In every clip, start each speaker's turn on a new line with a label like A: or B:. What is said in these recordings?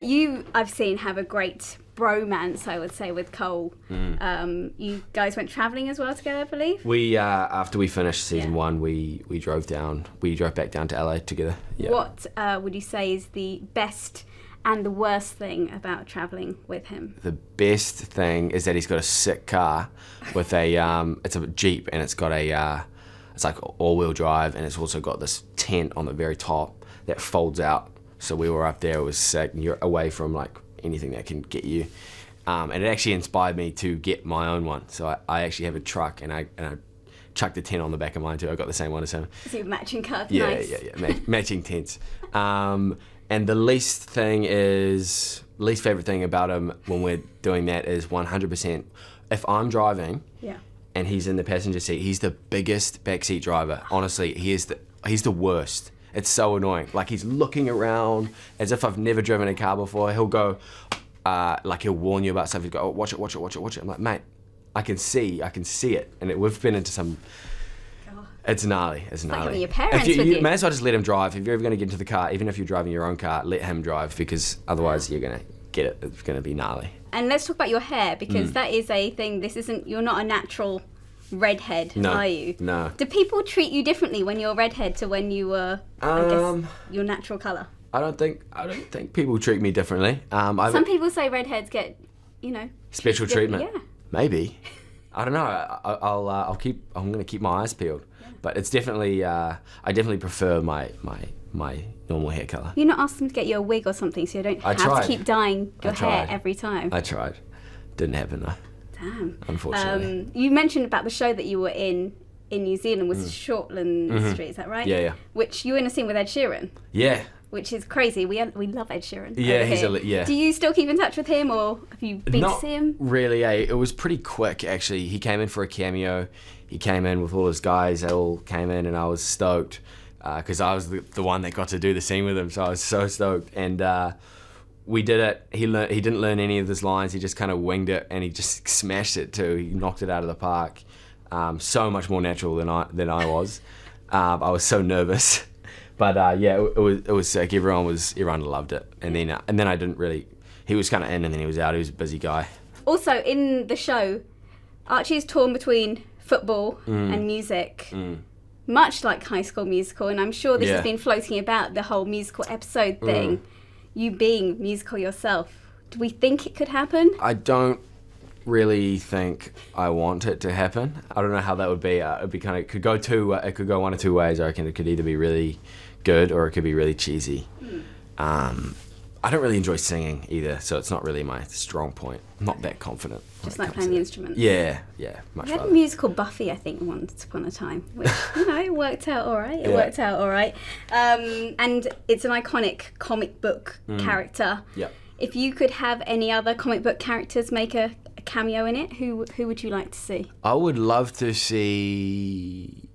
A: You, I've seen, have a great bromance, I would say, with Cole. You guys went travelling as well together, I believe?
B: We, after we finished season one, we drove back down to LA together. Yeah.
A: What would you say is the best and the worst thing about travelling with him?
B: The best thing is that he's got a sick car with it's a Jeep, and it's got it's like all-wheel drive, and it's also got this tent on the very top that folds out. So we were up there, it was sick, and you're away from like anything that can get you. And it actually inspired me to get my own one. So I actually have a truck, and I chucked the tent on the back of mine too. I got the same one as him.
A: So matching car,
B: Yeah,
A: nice.
B: yeah. Matching tents. And the least favorite thing about him when we're doing that is 100%. If I'm driving, and he's in the passenger seat, he's the biggest backseat driver. Honestly, he's the worst. It's so annoying. Like, he's looking around as if I've never driven a car before. He'll go, like, he'll warn you about something. He'll go, oh, watch it, watch it, watch it, watch it. I'm like, mate, I can see it. And we've been into some, it's gnarly, it's gnarly.
A: Like having your parents with
B: you may as well just let him drive. If you're ever going to get into the car, even if you're driving your own car, let him drive, because otherwise you're going to get it. It's going to be gnarly.
A: And let's talk about your hair, because that is a thing. You're not a natural redhead, are you?
B: No.
A: Do people treat you differently when you're redhead to when you were, I guess, your natural colour?
B: I don't think people treat me differently.
A: Some people say redheads get,
B: special treatment.
A: Yeah.
B: Maybe. I don't know. I'm going to keep my eyes peeled. Yeah. But it's definitely, I definitely prefer my normal hair colour.
A: You're not asking them to get you a wig or something, so you don't have to keep dyeing your hair every time.
B: I tried. Didn't happen though.
A: Damn.
B: Unfortunately.
A: You mentioned about the show that you were in New Zealand was Shortland Street, is that right?
B: Yeah.
A: Which you were in a scene with Ed Sheeran.
B: Yeah.
A: Which is crazy. We love Ed Sheeran.
B: Yeah,
A: Do you still keep in touch with him, or have you been to see him?
B: Not really. It was pretty quick, actually. He came in for a cameo. He came in with all his guys. They all came in, and I was stoked because I was the one that got to do the scene with him. So I was so stoked. And we did it. He didn't learn any of his lines. He just kind of winged it, and he just smashed it too. He knocked it out of the park. So much more natural than I was. I was so nervous. But it was sick. Everyone loved it. And then I didn't really. He was kind of in, and then he was out. He was a busy guy.
A: Also, in the show, Archie is torn between football and music, much like High School Musical. And I'm sure this has been floating about, the whole musical episode thing. You being musical yourself, do we think it could happen?
B: I don't really think I want it to happen. I don't know how that would be. It'd be it could go one of two ways. I reckon it could either be really good or it could be really cheesy. I don't really enjoy singing either, so it's not really my strong point. I'm not that confident.
A: Just like playing the instruments.
B: Yeah, much
A: We had
B: rather.
A: a musical Buffy, I think, once upon a time, which, it worked out all right. And it's an iconic comic book character.
B: Yeah.
A: If you could have any other comic book characters make a cameo in it, who would you like to see?
B: I would love to see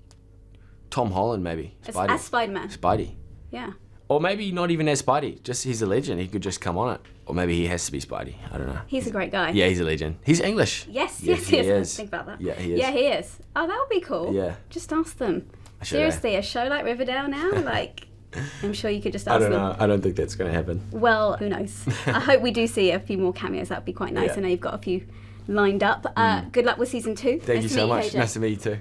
B: Tom Holland, maybe. Spidey.
A: As Spider-Man.
B: Spidey.
A: Yeah.
B: Or maybe not even as Spidey. Just he's a legend. He could just come on it. Or maybe he has to be Spidey. I don't know.
A: He's a great guy.
B: Yeah, he's a legend. He's English.
A: Yes,
B: he is.
A: Think about that.
B: Yeah, he is.
A: Yeah, he is. Oh, that would be cool.
B: Yeah.
A: Just ask them.
B: Should
A: Seriously, a show like Riverdale now? I'm sure you could just ask them.
B: I don't know. I don't think that's going to happen.
A: Well, who knows? I hope we do see a few more cameos. That would be quite nice.
B: Yeah.
A: I know you've got a few lined up. Good luck with season 2.
B: Thank you so much.
A: AJ.
B: Nice to meet you too.